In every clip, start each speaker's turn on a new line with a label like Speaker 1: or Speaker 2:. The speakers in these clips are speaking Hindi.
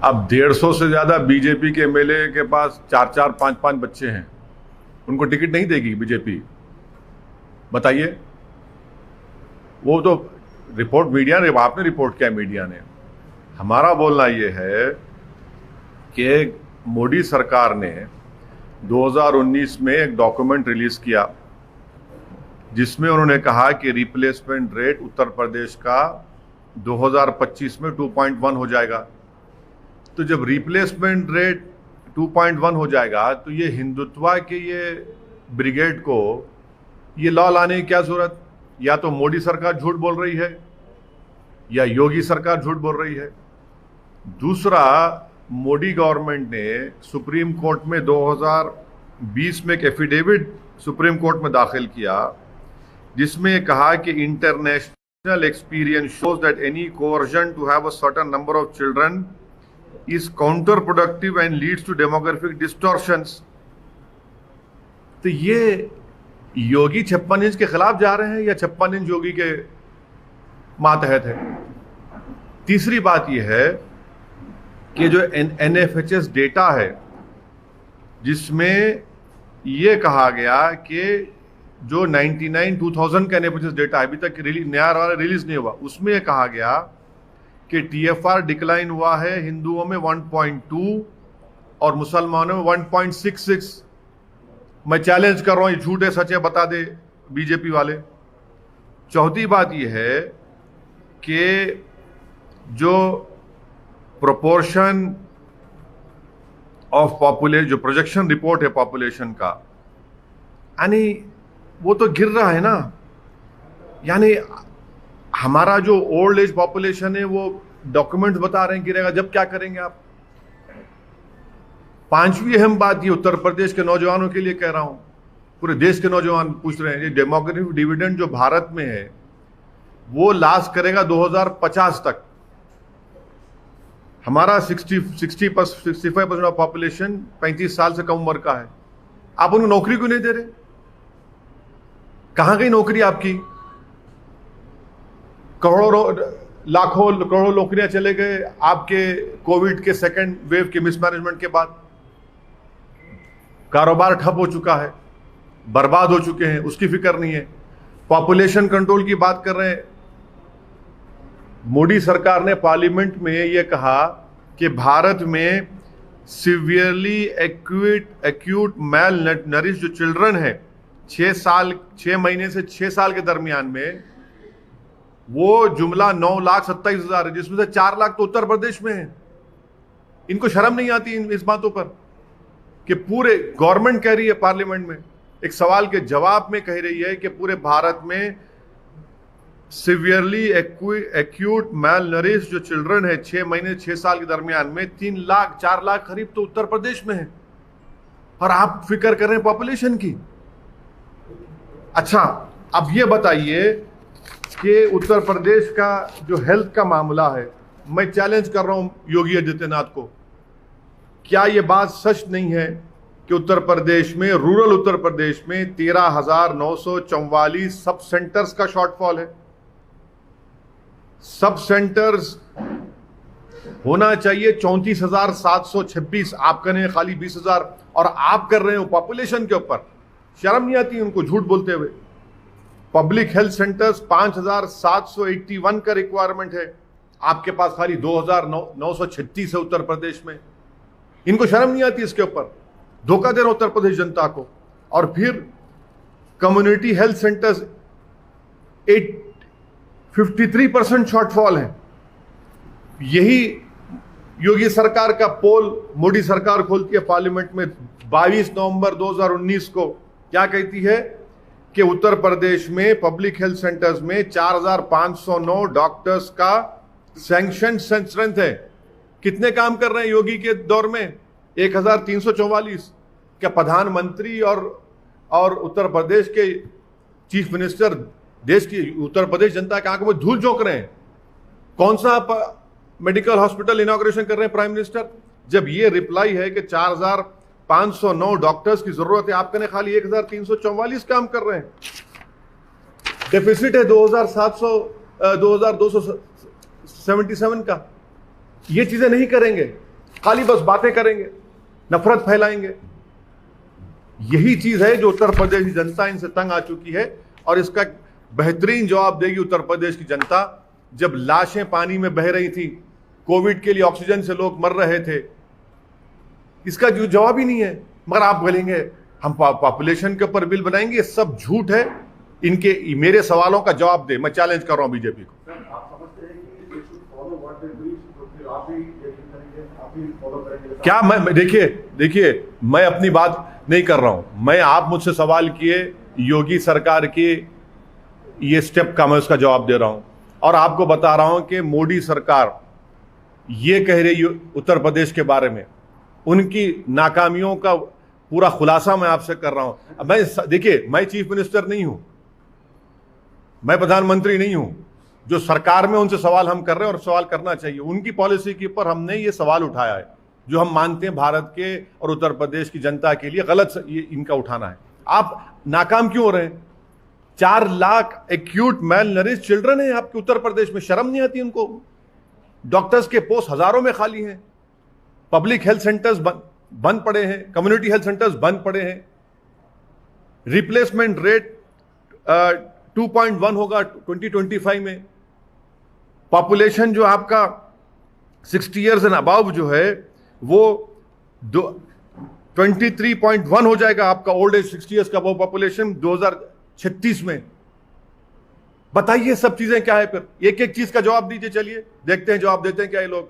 Speaker 1: अब 150 से ज्यादा बीजेपी के एमएलए के पास 4-4, 5-5 बच्चे हैं, उनको टिकट नहीं देगी बीजेपी? बताइए। वो तो रिपोर्ट मीडिया ने, आपने रिपोर्ट किया मीडिया ने। हमारा बोलना ये है कि मोदी सरकार ने 2019 में एक डॉक्यूमेंट रिलीज किया जिसमें उन्होंने कहा कि रिप्लेसमेंट रेट उत्तर प्रदेश का 2025 में 2.1 हो जाएगा। तो जब रिप्लेसमेंट रेट 2.1 हो जाएगा तो ये हिंदुत्व के ये ब्रिगेड को ये लॉ लाने की क्या जरूरत? या तो मोदी सरकार झूठ बोल रही है या योगी सरकार झूठ बोल रही है। दूसरा, मोदी गवर्नमेंट ने सुप्रीम कोर्ट में 2020 में एक एफिडेविट सुप्रीम कोर्ट में दाखिल किया जिसमें कहा कि international experience shows that any coercion to have a certain number of children is counter productive and leads to demographic distortions. तो ये योगी 56 इंच के खिलाफ जा रहे हैं या 56 इंच योगी के मातहत है? तीसरी बात यह है कि जो NFHS डेटा है जिसमें यह कहा गया कि जो 2000 का NFHS डेटा अभी तक नया वाला रिलीज नहीं हुआ, उसमें यह कहा गया कि TFR डिक्लाइन हुआ है हिंदुओं में 1.2 और मुसलमानों में 1.66। मैं चैलेंज कर रहा हूं, ये झूठ है सच है बता दे बीजेपी वाले। चौथी बात यह है कि जो प्रोपोर्शन ऑफ पॉपुलेशन, जो प्रोजेक्शन रिपोर्ट है पॉपुलेशन का, यानी वो तो गिर रहा है ना। यानी हमारा जो ओल्ड एज पॉपुलेशन है वो डॉक्यूमेंट्स बता रहे हैं गिरेगा, जब क्या करेंगे आप? पांचवी अहम बात ये उत्तर प्रदेश के नौजवानों के लिए कह रहा हूं, पूरे देश के नौजवान पूछ रहे हैं, ये डेमोग्राफिक डिविडेंड जो भारत में है वो लास्ट करेगा 2050 तक। हमारा 65% ऑफ पॉपुलेशन 35 साल से कम उम्र का है। आप उनको नौकरी क्यों नहीं दे रहे? कहां गई नौकरी आपकी? लाखों करोड़ों नौकरियां चले गए आपके कोविड के सेकेंड वेव के मिसमैनेजमेंट के बाद। कारोबार ठप हो चुका है, बर्बाद हो चुके हैं, उसकी फिक्र नहीं है। पॉपुलेशन कंट्रोल की बात कर रहे हैं। मोदी सरकार ने पार्लियामेंट में यह कहा कि भारत में सिवियरली एक्यूट मैल नरिश जो चिल्ड्रन है 6 महीने से 6 साल के दरमियान में, वो जुमला 9,27,000 है, जिसमें से 4 लाख तो उत्तर प्रदेश में है। इनको शर्म नहीं आती इस बातों पर कि पूरे गवर्नमेंट कह रही है पार्लियामेंट में, एक सवाल के जवाब में कह रही है कि पूरे भारत में सिवियरली एक्यूट मैल नरिश जो चिल्ड्रन है 6 महीने 6 साल के दरमियान में 3 लाख 4 लाख करीब तो उत्तर प्रदेश में है, और आप फिक्र कर रहे हैं पॉपुलेशन की। अच्छा, अब ये बताइए कि उत्तर प्रदेश का जो हेल्थ का मामला है, मैं चैलेंज कर रहा हूं योगी आदित्यनाथ को, क्या यह बात सच नहीं है कि उत्तर प्रदेश में, रूरल उत्तर प्रदेश में 13,944 सब सेंटर्स का शॉर्टफॉल है? सब सेंटर्स होना चाहिए 34,726, आप कर रहे हैं खाली 20,000, और आप कर रहे हो पॉपुलेशन के ऊपर। शर्म नहीं आती उनको झूठ बोलते हुए? पब्लिक हेल्थ सेंटर्स 5,781 का रिक्वायरमेंट है, आपके पास खाली 2,936 है उत्तर प्रदेश में। इनको शर्म नहीं आती इसके ऊपर? धोखा दे रहा उत्तर प्रदेश जनता को। और फिर कम्युनिटी हेल्थ सेंटर्स 53% शॉर्टफॉल है। यही योगी सरकार का पोल मोदी सरकार खोलती है पार्लियामेंट में 22 नवंबर 2019 को। क्या कहती है कि उत्तर प्रदेश में पब्लिक हेल्थ सेंटर्स में 4,509 डॉक्टर्स का सैंक्शन स्ट्रेंथ है। कितने काम कर रहे हैं योगी के दौर में? 1,344। क्या प्रधानमंत्री और उत्तर प्रदेश के चीफ मिनिस्टर देश की उत्तर प्रदेश जनता के आंखों में धूल झोंक रहे हैं? कौन सा मेडिकल हॉस्पिटल इनॉग्रेशन कर रहे हैं प्राइम मिनिस्टर, जब ये रिप्लाई है कि 4,509 डॉक्टर्स की जरूरत है, आप कहने खाली 1,344 काम कर रहे हैं। डेफिसिट है 2,277 का। ये चीजें नहीं करेंगे खाली बस बातें करेंगे, नफरत फैलाएंगे। यही चीज है जो उत्तर प्रदेश की जनता इनसे तंग आ चुकी है, और इसका बेहतरीन जवाब देगी उत्तर प्रदेश की जनता। जब लाशें पानी में बह रही थी, कोविड के लिए ऑक्सीजन से लोग मर रहे थे, इसका जो जवाब ही नहीं है। मगर आप बोलेंगे हम पॉपुलेशन के ऊपर बिल बनाएंगे, ये सब झूठ है। इनके मेरे सवालों का जवाब दे, मैं चैलेंज कर रहा हूं बीजेपी को। क्या मैं देखिए मैं अपनी बात नहीं कर रहा हूं। मैं, आप मुझसे सवाल किए योगी सरकार के ये स्टेप का, मैं उसका जवाब दे रहा हूं। और आपको बता रहा हूं कि मोदी सरकार ये कह रही उत्तर प्रदेश के बारे में, उनकी नाकामियों का पूरा खुलासा मैं आपसे कर रहा हूं। देखिए, मैं चीफ मिनिस्टर नहीं हूं, मैं प्रधानमंत्री नहीं हूं। जो सरकार में उनसे सवाल हम कर रहे हैं, और सवाल करना चाहिए। उनकी पॉलिसी के ऊपर हमने ये सवाल उठाया है, जो हम मानते हैं भारत के और उत्तर प्रदेश की जनता के लिए गलत ये इनका उठाना है। आप नाकाम क्यों हो रहे हैं? 4 lakh acute malnourish children है आपके उत्तर प्रदेश में, शर्म नहीं आती उनको? डॉक्टर्स के पोस्ट हजारों में खाली हैं, पब्लिक हेल्थ सेंटर्स बंद पड़े हैं, कम्युनिटी हेल्थ सेंटर्स बंद पड़े हैं, रिप्लेसमेंट रेट 2.1 होगा 2025 में। पॉपुलेशन जो आपका 60 ईयर्स एंड अबाव जो है वो 23.1 हो जाएगा आपका ओल्ड एज 60 ईयर्स का वो पॉपुलेशन 2036 में। बताइए सब चीजें क्या है? फिर एक एक चीज का जवाब दीजिए। चलिए देखते हैं जवाब देते हैं क्या ये लोग।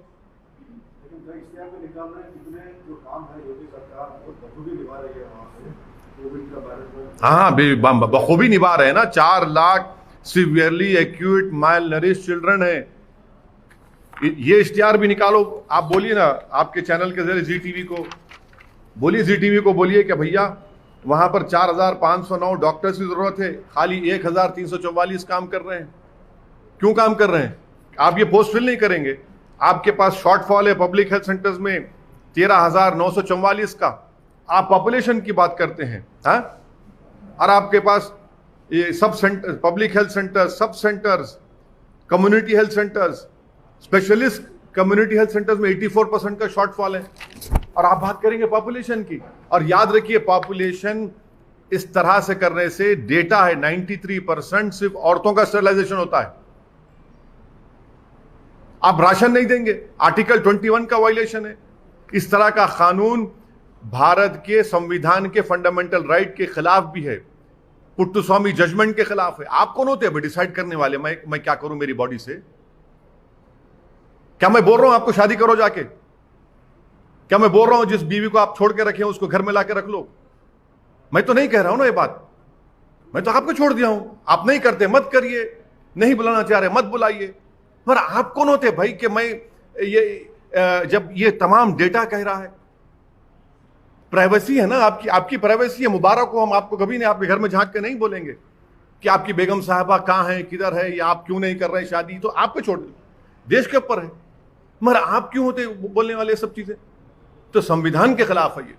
Speaker 1: हाँ, बखूबी निभा रहे हैं ना। 4 lakh severely acute mile nourish children है। ये इश्तिहार भी निकालो, आप बोलिए ना आपके चैनल के जरिए जी टीवी को बोलिए, जी टीवी को बोलिए कि भैया वहां पर 4509 डॉक्टर्स की जरूरत है, खाली 1344 काम कर रहे हैं। क्यों काम कर रहे हैं? आप ये पोस्ट फिल नहीं करेंगे? आपके पास शॉर्टफॉल है पब्लिक हेल्थ सेंटर्स में 13,944 का। आप पॉपुलेशन की बात करते हैं, हाँ? और आपके पास ये sub centre, public health centres, sub centres, community health centres, specialist community health centres में 84% का शॉर्टफॉल है, और आप बात करेंगे पॉपुलेशन की। और याद रखिए, पॉपुलेशन इस तरह से करने से डेटा है 93% सिर्फ औरतों का स्टरलाइजेशन होता है। आप राशन नहीं देंगे, आर्टिकल 21 का वायलेशन है। इस तरह का कानून भारत के संविधान के फंडामेंटल राइट के खिलाफ भी है, पुट्टुस्वामी जजमेंट के खिलाफ है। आप कौन होते हैं डिसाइड करने वाले मैं क्या करूं मेरी बॉडी से? क्या मैं बोल रहा हूं आपको शादी करो जाके? क्या मैं बोल रहा हूं जिस बीवी को आप छोड़ के रखे उसको घर में लाके रख लो? मैं तो नहीं कह रहा हूं ना ये बात। मैं तो आपको छोड़ दिया हूं, आप नहीं करते मत करिए, नहीं बुलाना चाह रहे मत बुलाइए। पर आप कौन होते भाई कि मैं ये जब ये तमाम डेटा कह रहा है? प्राइवेसी है ना आपकी प्राइवेसी है। मुबारक हो, हम आपको कभी नहीं आपके घर में झांक के नहीं बोलेंगे कि आपकी बेगम साहबा कहां है, किधर है, या आप क्यों नहीं कर रहे शादी। तो आपको छोड़ देश के ऊपर है, मगर आप क्यों होते बोलने वाले सब चीजें? तो संविधान के खिलाफ है ये।